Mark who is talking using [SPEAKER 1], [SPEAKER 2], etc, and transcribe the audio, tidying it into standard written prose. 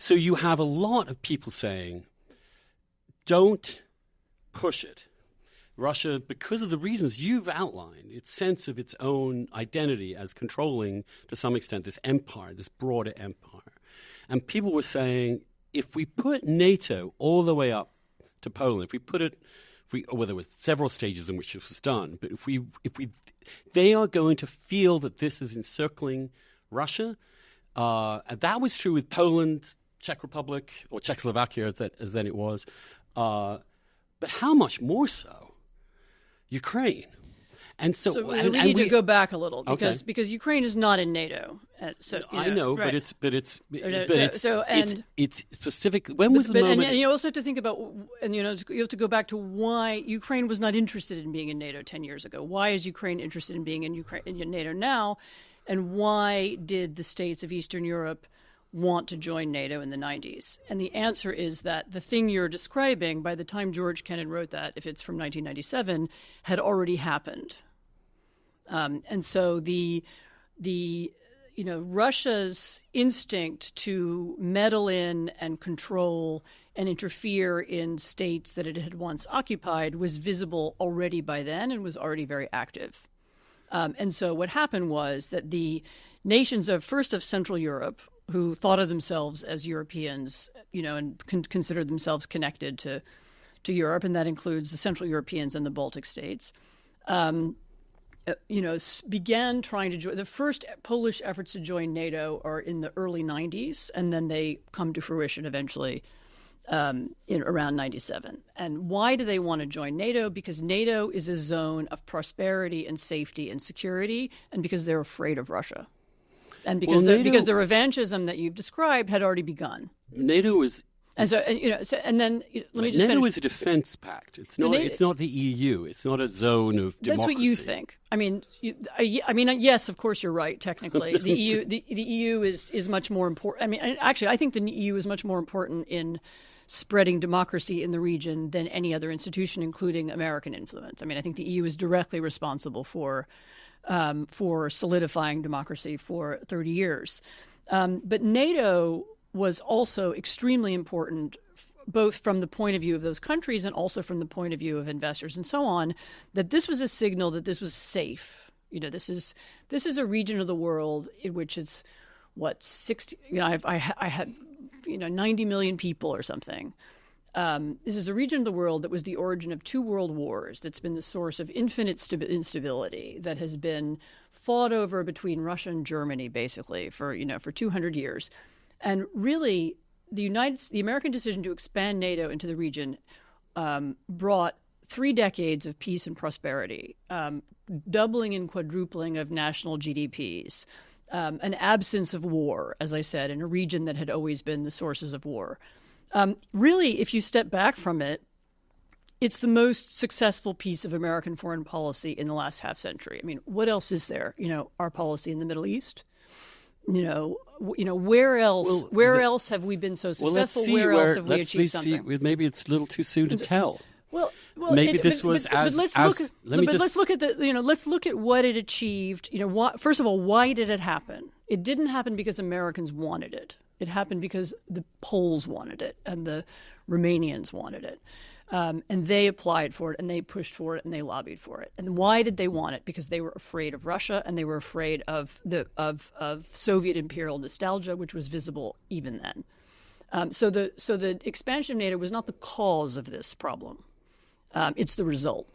[SPEAKER 1] So you have a lot of people saying, don't push it. Russia, because of the reasons you've outlined, its sense of its own identity as controlling, to some extent, this empire, this broader empire. And people were saying, if we put NATO all the way up to Poland, well, there were several stages in which it was done, but if we, they are going to feel that this is encircling Russia. And that was true with Poland, Czech Republic, or Czechoslovakia as then it was. But how much more so Ukraine? And so
[SPEAKER 2] we need to go back a little because Ukraine is not in NATO.
[SPEAKER 1] I know, right. it's specific. When was the moment?
[SPEAKER 2] And you also have to think about, and you have to go back to why Ukraine was not interested in being in NATO 10 years ago. Why is Ukraine interested in being in NATO now? And why did the states of Eastern Europe want to join NATO in the 90s? And the answer is that the thing you're describing, by the time George Kennan wrote that, if it's from 1997, had already happened. And so the Russia's instinct to meddle in and control and interfere in states that it had once occupied was visible already by then and was already very active. And so what happened was that the nations of Central Europe, who thought of themselves as Europeans, and considered themselves connected to Europe, and that includes the Central Europeans and the Baltic states, began trying to join. The first Polish efforts to join NATO are in the early 90s, and then they come to fruition eventually in around 97. And why do they want to join NATO? Because NATO is a zone of prosperity and safety and security, and because they're afraid of Russia. And because because the revanchism that you've described had already begun.
[SPEAKER 1] NATO is...
[SPEAKER 2] And so, and then let me just
[SPEAKER 1] NATO
[SPEAKER 2] finish.
[SPEAKER 1] is a defense pact. It's not the EU. It's not a zone of democracy.
[SPEAKER 2] That's what you think. I mean, yes, of course you're right. Technically, the EU is much more important. I mean, actually, I think the EU is much more important in spreading democracy in the region than any other institution, including American influence. I mean, I think the EU is directly responsible for solidifying democracy for 30 years. But NATO was also extremely important, both from the point of view of those countries and also from the point of view of investors and so on, that this was a signal that this was safe. This is a region of the world in which it's 60. I had 90 million people or something. This is a region of the world that was the origin of 2 world wars. That's been the source of infinite instability that has been fought over between Russia and Germany, basically for 200 years. And really, the American decision to expand NATO into the region brought 3 decades of peace and prosperity, doubling and quadrupling of national GDPs, an absence of war, as I said, in a region that had always been the sources of war. Really, if you step back from it, it's the most successful piece of American foreign policy in the last half century. I mean, what else is there? Our policy in the Middle East. Where else? Where else have we been so successful? Where else have we achieved something?
[SPEAKER 1] Maybe it's a little too soon to tell.
[SPEAKER 2] Well,
[SPEAKER 1] maybe this was let's look at what it achieved. First of all, why did it happen? It didn't happen because Americans wanted it. It happened because the Poles wanted it and the Romanians wanted it. And they applied for it, and they pushed for it, and they lobbied for it. And why did they want it? Because they were afraid of Russia, and they were afraid of Soviet imperial nostalgia, which was visible even then. So the expansion of NATO was not the cause of this problem; it's the result.